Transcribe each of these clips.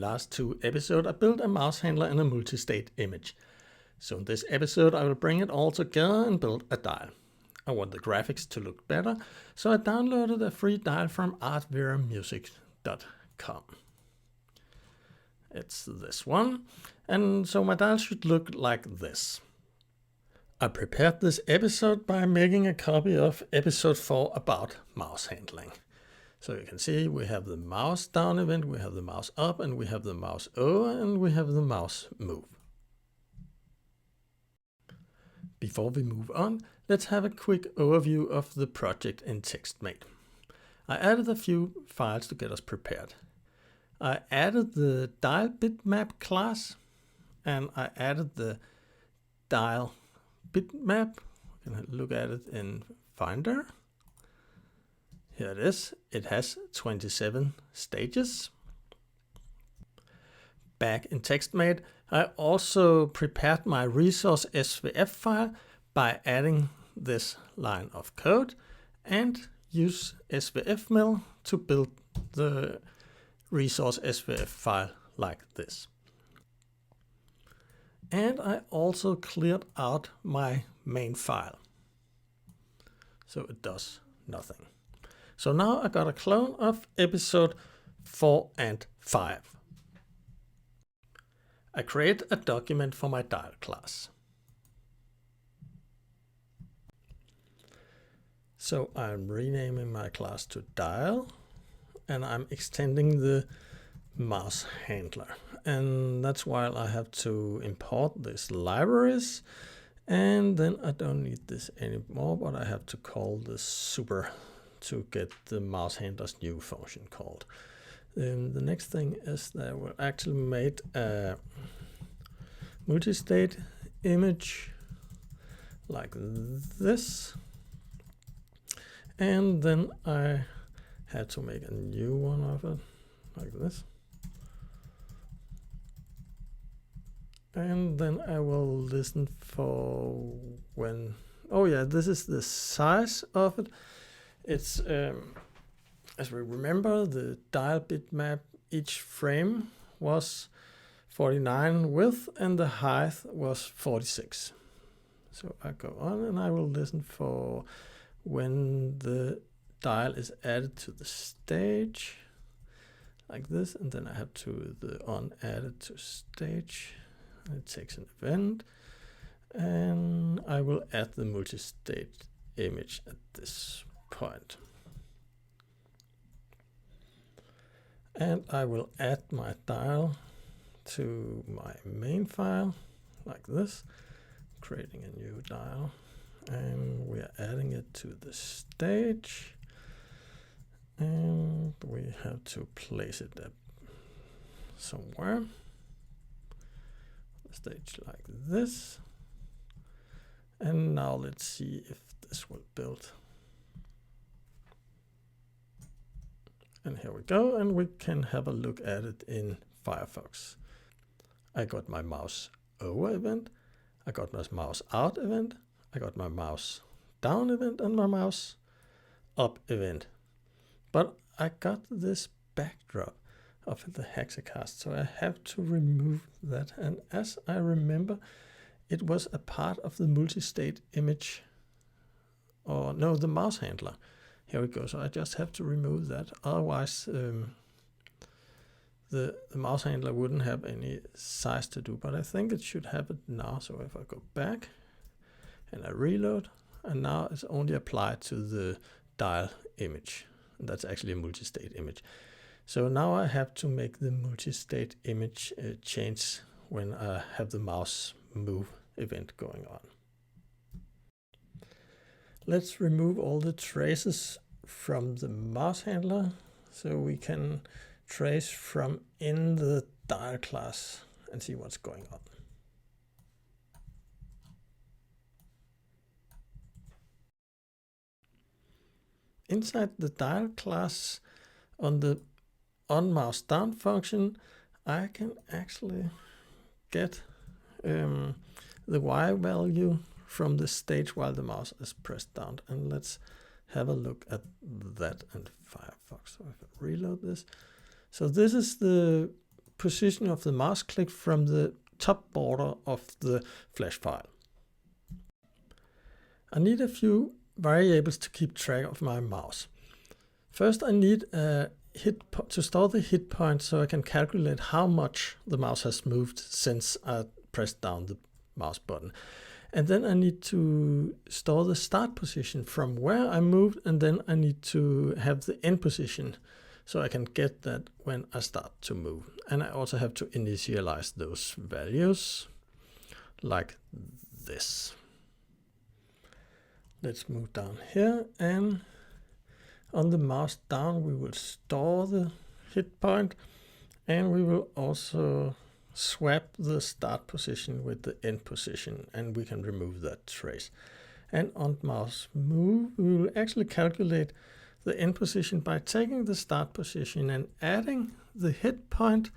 last two episodes, I built a mouse handler and a multistate image. So in this episode, I will bring it all together and build a dial. I want the graphics to look better, so I downloaded a free dial from artveramusic.com. It's this one, and so my dial should look like this. I prepared this episode by making a copy of episode 4 about mouse handling. So you can see we have the mouse down event, we have the mouse up, and we have the mouse over, and we have the mouse move. Before we move on, let's have a quick overview of the project in TextMate. I added a few files to get us prepared. I added the dial bitmap class, and I added the dial bitmap. You can look at it in Finder. Here it is. It has 27 stages. Back in TextMate, I also prepared my resource SVF file by adding this line of code and use svfmil to build the resource SVF file like this. And I also cleared out my main file, so it does nothing. So now I got a clone of episode 4 and 5. I create a document for my dial class. So I'm renaming my class to dial, and I'm extending the mouse handler. And that's why I have to import these libraries. And then I don't need this anymore, but I have to call this super to get the mouse handler's new function called. Then the next thing is that we actually made a multistate image like this. And then I had to make a new one of it like this. And then I will listen for when, oh yeah, this is the size of it. It's, as we remember, the dial bitmap, each frame was 49 width and the height was 46. So I go on and I will listen for when the dial is added to the stage like this, and then I have to the on added to stage. It takes an event, and I will add the multistate image at this point. And I will add my dial to my main file like this, creating a new dial, and we are adding it to the stage, and we have to place it somewhere. Stage like this, and now let's see if this will build. And here we go, and we can have a look at it in Firefox. I got my mouse over event, I got my mouse out event, I got my mouse down event, and my mouse up event. But I got this backdrop of the HaXe, so I have to remove that. And as I remember, it was a part of the multistate image, or no, the mouse handler. Here we go. So I just have to remove that. Otherwise, the mouse handler wouldn't have any size to do, but I think it should have it now. So if I go back and I reload, and now it's only applied to the dial image. And that's actually a multistate image. So now I have to make the multistate image change when I have the mouse move event going on. Let's remove all the traces from the mouse handler so we can trace from in the dial class and see what's going on. Inside the dial class on the on mouse down function, I can actually get the Y value from the stage while the mouse is pressed down. And let's have a look at that in Firefox. So if I reload this. So this is the position of the mouse click from the top border of the Flash file. I need a few variables to keep track of my mouse. First, I need a to store the hit point so I can calculate how much the mouse has moved since I pressed down the mouse button. And then I need to store the start position from where I moved, and then I need to have the end position so I can get that when I start to move. And I also have to initialize those values like this. Let's move down here, and on the mouse down we will store the hit point, and we will also swap the start position with the end position, and we can remove that trace. And on mouse move we will actually calculate the end position by taking the start position and adding the hit point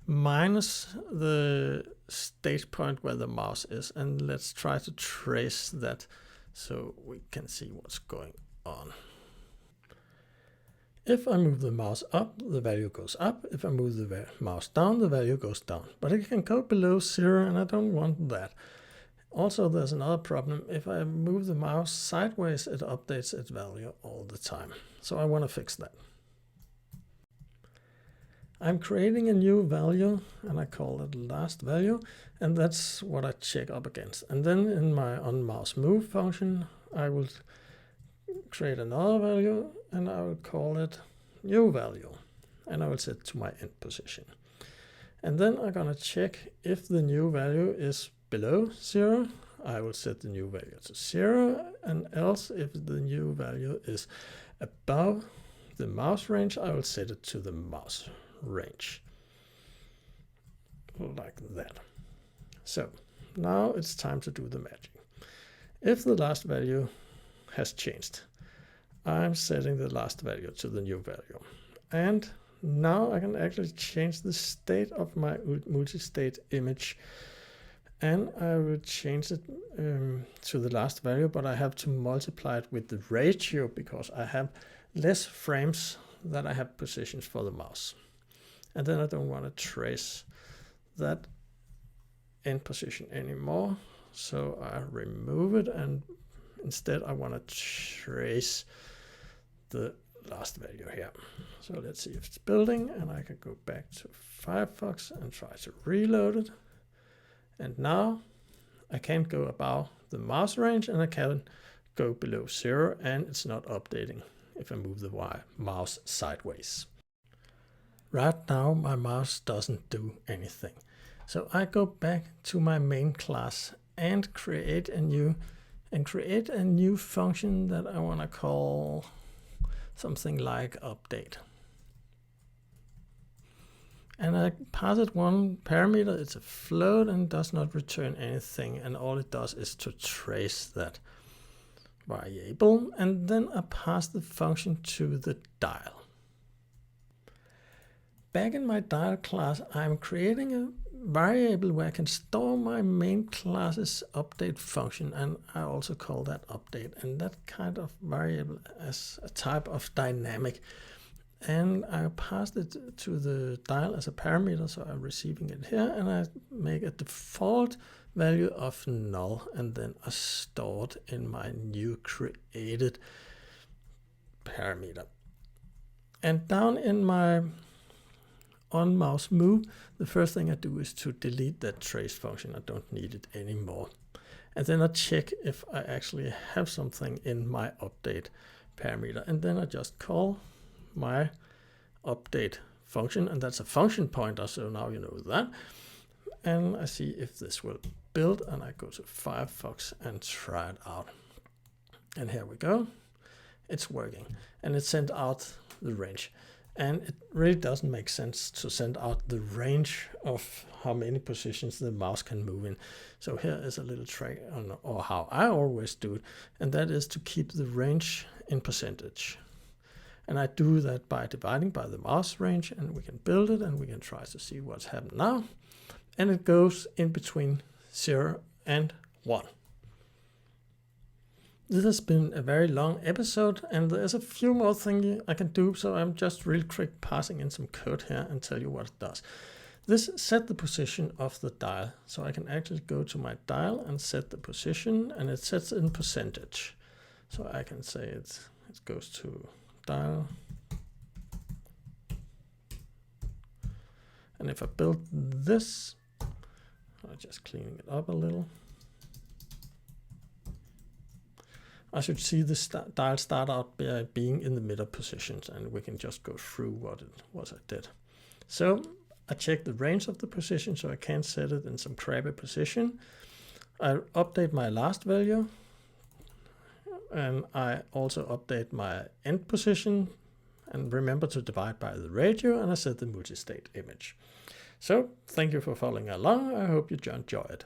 minus the state point where the mouse is. And let's try to trace that so we can see what's going on. If I move the mouse up, the value goes up. If I move the mouse down, the value goes down. But it can go below 0, and I don't want that. Also, there's another problem. If I move the mouse sideways, it updates its value all the time. So I want to fix that. I'm creating a new value, and I call it last value, and that's what I check up against. And then in my onMouseMove function, I will create another value, and I will call it new value, and I will set to my end position. And then I'm going to check if the new value is below 0, I will set the new value to 0, and else if the new value is above the mouse range, I will set it to the mouse range, like that. So now it's time to do the magic. If the last value has changed, I'm setting the last value to the new value. And now I can actually change the state of my multistate image, and I will change it to the last value, but I have to multiply it with the ratio because I have less frames that I have positions for the mouse. And then I don't want to trace that end position anymore, so I remove it, and instead I want to trace the last value here. So let's see if it's building, and I can go back to Firefox and try to reload it. And now I can't go above the mouse range, and I can go below 0, and it's not updating if I move the mouse sideways. Right now my mouse doesn't do anything. So I go back to my main class and create a new function that I want to call something like update. And I pass it one parameter, it's a float and does not return anything, and all it does is to trace that variable, and then I pass the function to the dial. Back in my dial class, I'm creating a variable where I can store my main class's update function, and I also call that update, and that kind of variable as a type of dynamic. And I passed it to the dial as a parameter, so I'm receiving it here, and I make a default value of null, and then I store it in my new created parameter. And down in my onMouseMove, the first thing I do is to delete that trace function. I don't need it anymore. And then I check if I actually have something in my update parameter, and then I just call my update function, and that's a function pointer, so now you know that. And I see if this will build, and I go to Firefox and try it out. And here we go. It's working, and it sent out the range. And it really doesn't make sense to send out the range of how many positions the mouse can move in. So here is a little trick, or how I always do it, and that is to keep the range in percentage. And I do that by dividing by the mouse range, and we can build it, and we can try to see what's happened now. And it goes in between 0 and 1. This has been a very long episode, and there's a few more things I can do, so I'm just real quick passing in some code here and tell you what it does. this set the position of the dial. So I can actually go to my dial and set the position, and it sets in percentage. So I can say it goes to dial. And if I build this, I'm just cleaning it up a little. I should see this dial start out by being in the middle positions, and we can just go through what it was I did. So I check the range of the position, so I can't set it in some crappy position. I update my last value, and I also update my end position, and remember to divide by the radio, and I set the multistate image. So thank you for following along. I hope you enjoyed.